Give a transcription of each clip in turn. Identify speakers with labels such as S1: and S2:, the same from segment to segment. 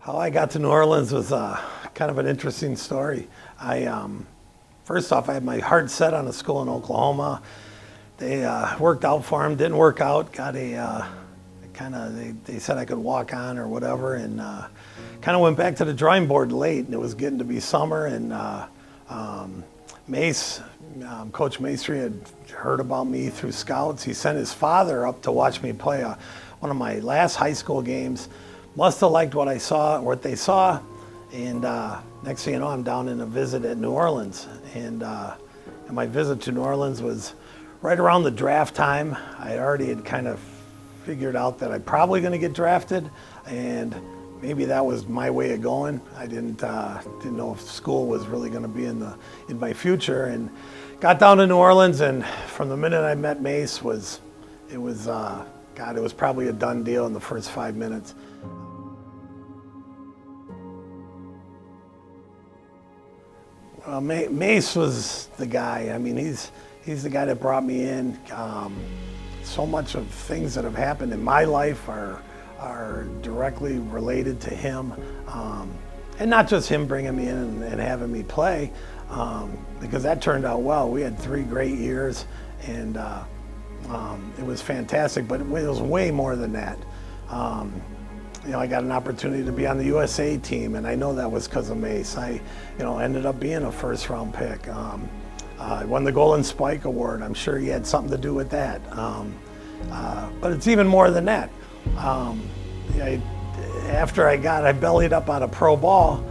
S1: How I got to New Orleans was kind of an interesting story. First off, I had my heart set on a school in Oklahoma. They worked out for him, didn't work out. Got a they said I could walk on or whatever, and kind of went back to the drawing board late. And it was getting to be summer, and Coach Maestri had heard about me through scouts. He sent his father up to watch me play one of my last high school games. Must have liked what they saw, and next thing you know, I'm down in a visit at New Orleans, and my visit to New Orleans was right around the draft time. I already had kind of figured out that I'm probably going to get drafted, and maybe that was my way of going. I didn't know if school was really going to be in my future, and got down to New Orleans, and from the minute I met Mace, it was probably a done deal in the first 5 minutes. Mace was the guy. I mean, he's the guy that brought me in. So much of things that have happened in my life are directly related to him, and not just him bringing me in and having me play, because that turned out well. We had 3 great years, and it was fantastic. But it was way more than that. I got an opportunity to be on the USA team, and I know that was because of Mace. I ended up being a first-round pick. I won the Golden Spike Award. I'm sure he had something to do with that. But it's even more than that. After I bellied up on a pro ball,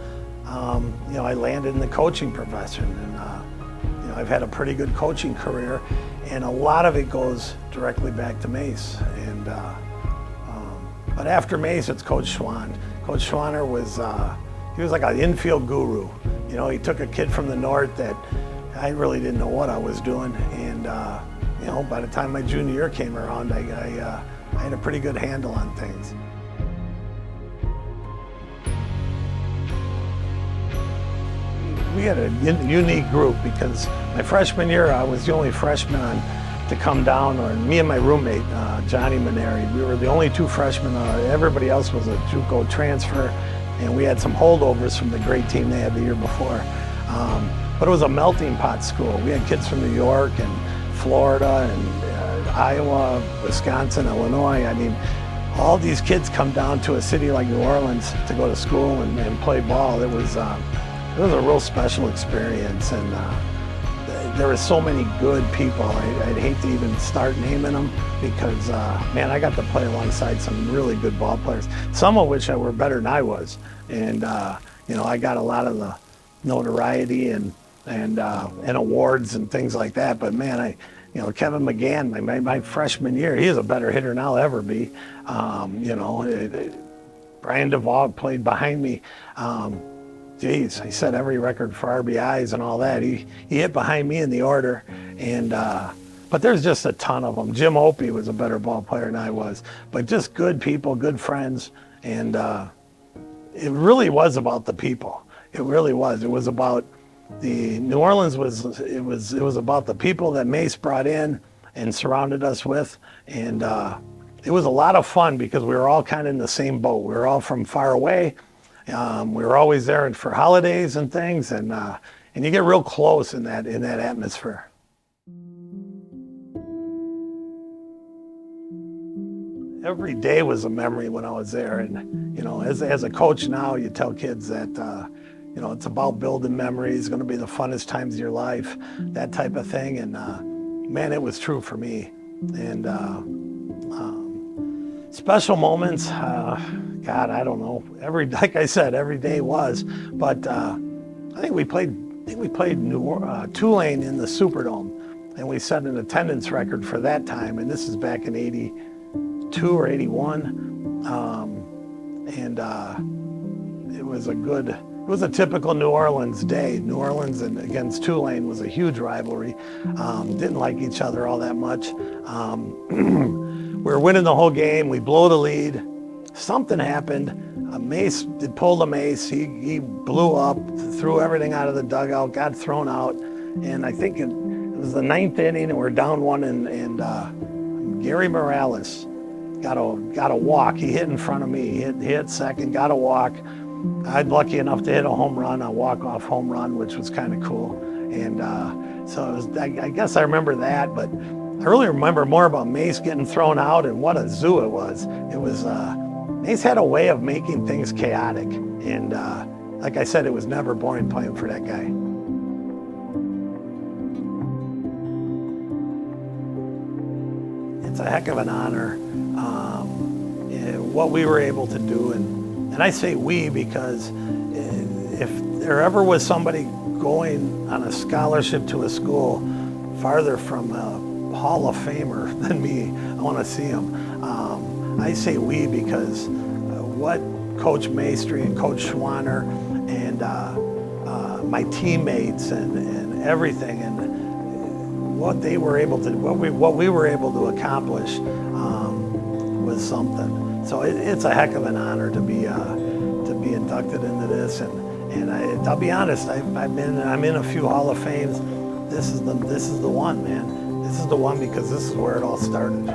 S1: I landed in the coaching profession, and I've had a pretty good coaching career, and a lot of it goes directly back to Mace. But after Mace, it's Coach Schwann. Coach Schwanner was like an infield guru. He took a kid from the north that I really didn't know what I was doing, and by the time my junior year came around, I had a pretty good handle on things. We had a unique group because my freshman year, I was the only freshman to come down, or me and my roommate, Johnny Maneri. We were the only 2 freshmen. Everybody else was a JUCO transfer, and we had some holdovers from the great team they had the year before. But it was a melting pot school. We had kids from New York and Florida and Iowa, Wisconsin, Illinois. I mean, all these kids come down to a city like New Orleans to go to school and play ball. It was a real special experience, and there were so many good people. I'd hate to even start naming them because, man, I got to play alongside some really good ball players, some of which were better than I was. And, I got a lot of the notoriety and awards and things like that. But, man, Kevin McGann, my freshman year, he is a better hitter than I'll ever be. Brian Duvall played behind me. He set every record for RBIs and all that. He hit behind me in the order, and but there's just a ton of them. Jim Opie was a better ball player than I was, but just good people, good friends, and it really was about the people. It really was. It was about New Orleans it was about the people that Mace brought in and surrounded us with, and it was a lot of fun because we were all kind of in the same boat. We were all from far away. We were always there for holidays and things, and you get real close in that atmosphere. Every day was a memory when I was there, and as a coach now, you tell kids that it's about building memories. It's going to be the funnest times of your life, that type of thing, and man, it was true for me. And special moments, God, I don't know. Like I said, every day was. But I think we played Tulane in the Superdome, and we set an attendance record for that time. And this is back in '82 or '81, and it was a typical New Orleans day. New Orleans against Tulane was a huge rivalry. Didn't like each other all that much. We were winning the whole game. We blow the lead. Something happened. Mace pulled a Mace. He blew up, threw everything out of the dugout, got thrown out. And I think it was the 9th inning, and we're down 1, and Gary Morales got a walk. He hit in front of me. He hit second, got a walk. I'm lucky enough to hit a home run, a walk-off home run, which was kind of cool. And so it was, I guess I remember that, but I really remember more about Mace getting thrown out and what a zoo it was. It was, Mace had a way of making things chaotic. And like I said, it was never boring playing for that guy. It's a heck of an honor, what we were able to do. And I say we because if there ever was somebody going on a scholarship to a school farther from a Hall of Famer than me, I want to see him. I say we because what Coach Maestri and Coach Schwanner and my teammates and everything, and what they were able to, what we were able to accomplish was something. So it's a heck of an honor to be inducted into this, and I'll be honest, I'm in a few Hall of Fames. This is the one, man. This is the one because this is where it all started.